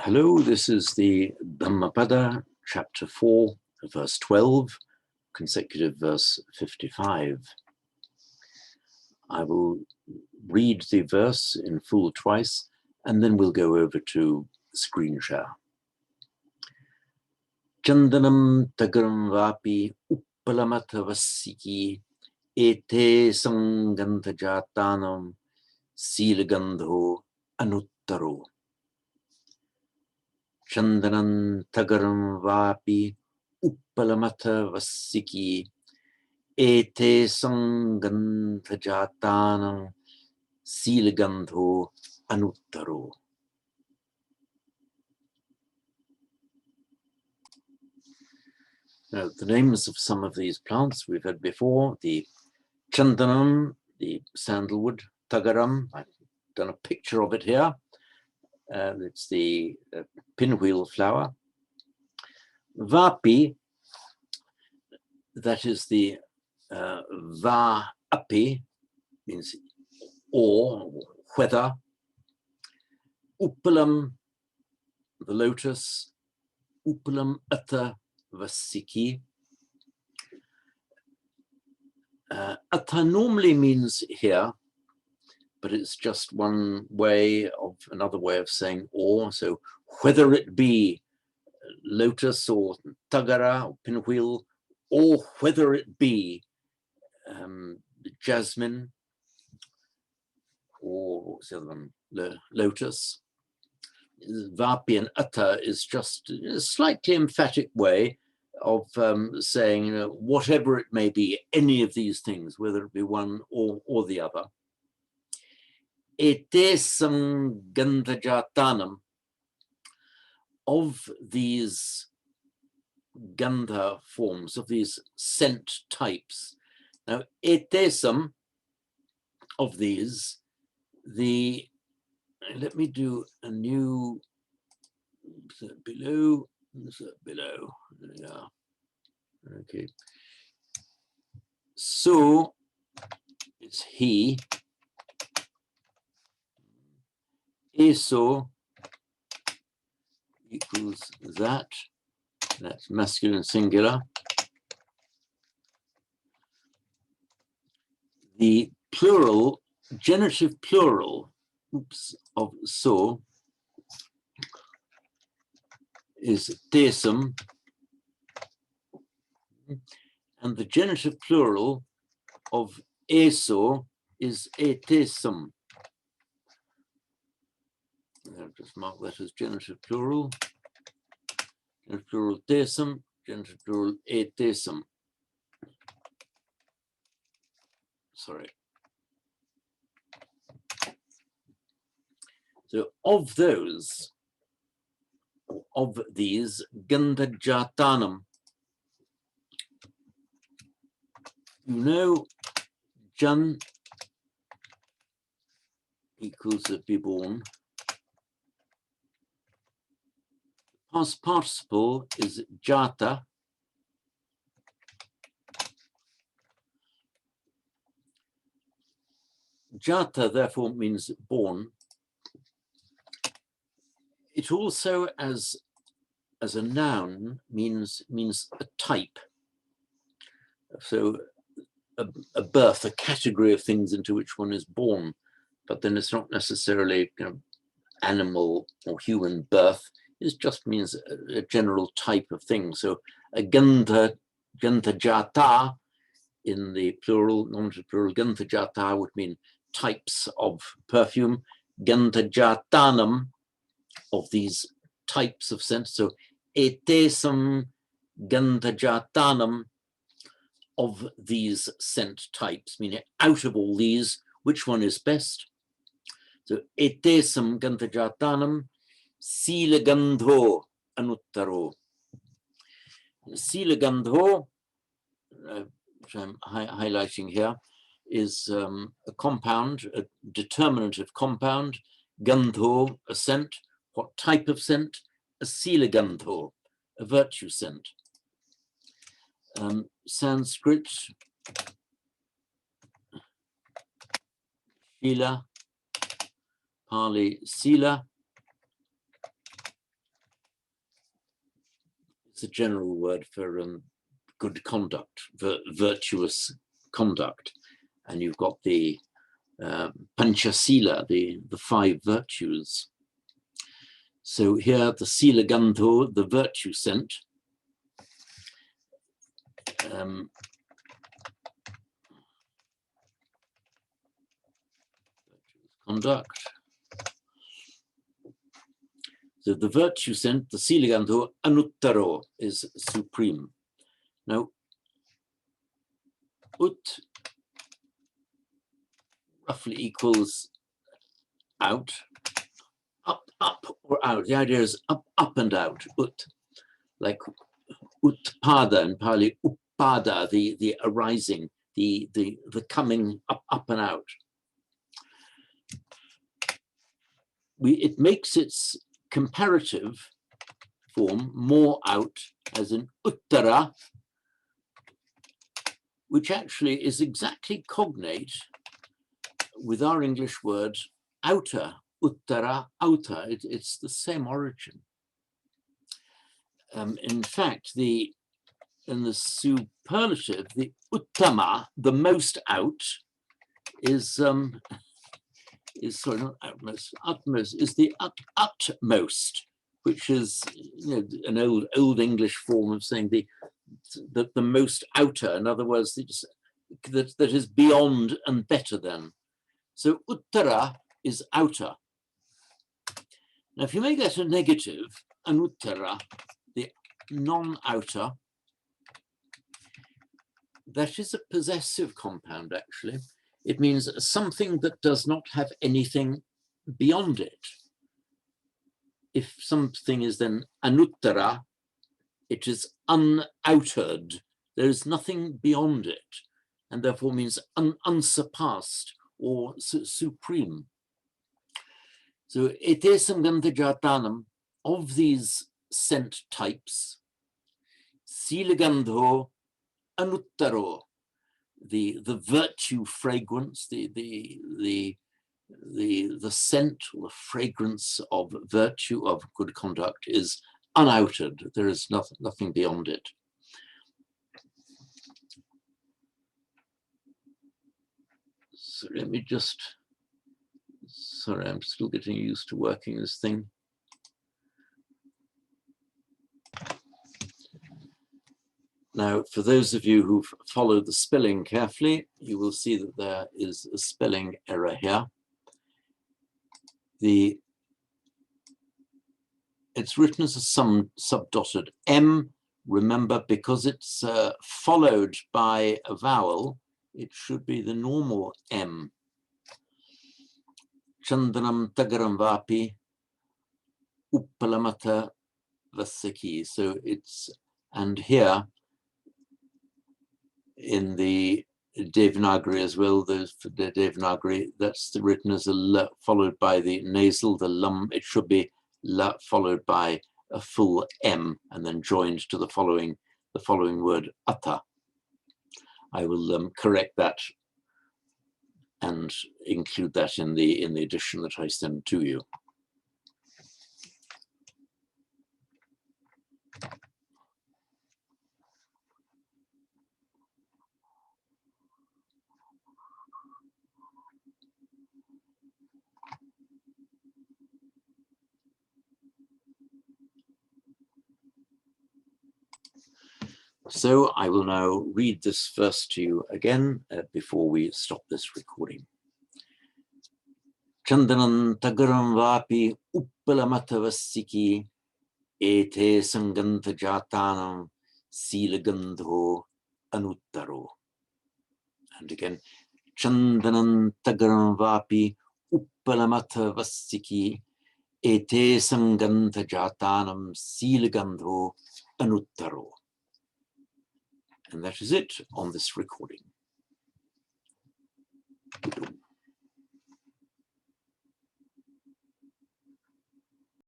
Hello, this is the Dhammapada Chapter 4, verse 12, consecutive verse 55. I will read the verse in full twice, and then we'll go over to screen share. Chandanam tagaram vapi uppalamatavasiki ete sanganthajatanam silagandho anuttaro. Chandanam tagaram vapi uppalamatavasiki ete sanganthajatanam silagandho anuttaro. Now, the names of some of these plants we've had before: the chandanam, the sandalwood; tagaram, I've done a picture of it here. It's the pinwheel flower. Vapi, that is the va api, means or, whether. Uppalam, the lotus. Uppalam atta vasiki. Atta normally means here, but it's just one way of, another way of saying or. So whether it be lotus or tagara or pinwheel, or whether it be jasmine or what's the other one, lotus. Vapi and atta is just a slightly emphatic way of saying, whatever it may be, any of these things, whether it be one or the other. Ete sangandhajatanam, of these gandha forms, of these scent types. Now, etesam, of these, let me do a new, below, yeah, okay. So, it's he, eso equals that's masculine singular. The plural, genitive plural, of so is tesum, and the genitive plural of eso is etesum. I'll just mark that as genitive plural. Genitive plural tesum, genitive plural etesum. Sorry. So of those, of these, gandhajatanam, jan equals to be born. Past participle is jata. Jata therefore means born. It also, as a noun, means a type. So a birth, a category of things into which one is born, but then it's not necessarily animal or human birth. It just means a general type of thing. So a gandha jata in the plural, nominative plural, gandha jata would mean types of perfume. Gandha jatanam, of these types of scent. So etesam gandha jatanam, of these scent types, meaning out of all these, which one is best? So etesam gandha jatanam silagandho anuttaro. Silagandho, which I'm highlighting here, is a compound, a determinative compound. Gandho, a scent. What type of scent? A silagandho, a virtue scent. Sanskrit, shila, Pali sila, it's a general word for good conduct, virtuous conduct. And you've got the Panchasila, the 5 virtues. So here the Sila Gandho, the virtue scent. Conduct. So the virtue scent, the Sila Gandho, Anuttaro is supreme. Now, ut roughly equals out, up or out. The idea is up and out, ut, like utpada in Pali, uppada, the arising, the coming up and out. It makes its comparative form more out, as in uttara, which actually is exactly cognate with our English word outer, uttara, outer. It's the same origin. In fact, in the superlative, the uttama, the most out, is sorry, not utmost, utmost is the utmost, which is, you know, an old English form of saying the most outer. In other words, that is beyond and better than. So uttara is outer. Now, if you make that a negative, anuttara, the non-outer, that is a possessive compound, actually. It means something that does not have anything beyond it. If something is then anuttara, it is unoutered. There is nothing beyond it, and therefore means unsurpassed or supreme. So ete sanganta jatanam, of these scent types, silagandho anuttaro, the virtue fragrance, the scent or the fragrance of virtue, of good conduct, is unouted. There is nothing beyond it. So let me just, sorry, I'm still getting used to working this thing. Now, for those of you who've followed the spelling carefully, you will see that there is a spelling error here. It's written as a subdotted M. Remember, because it's followed by a vowel, it should be the normal M. Chandanam tagaram vapi uppalamata vasaki. So it's, and here in the Devanagari as well, the Devanagari, that's written as a L followed by the nasal, the lum. It should be L followed by a full M and then joined to the following word atta. I will correct that and include that in the edition that I send to you. So I will now read this verse to you again before we stop this recording. Chandanan tagaram vapi uppalamatavasiki ete sanganta jatanam silagandho anuttaro. And again, Chandanan tagaram vapi uppalamatavasiki ete sanganta jatanam silagandho anuttaro. And that is it on this recording.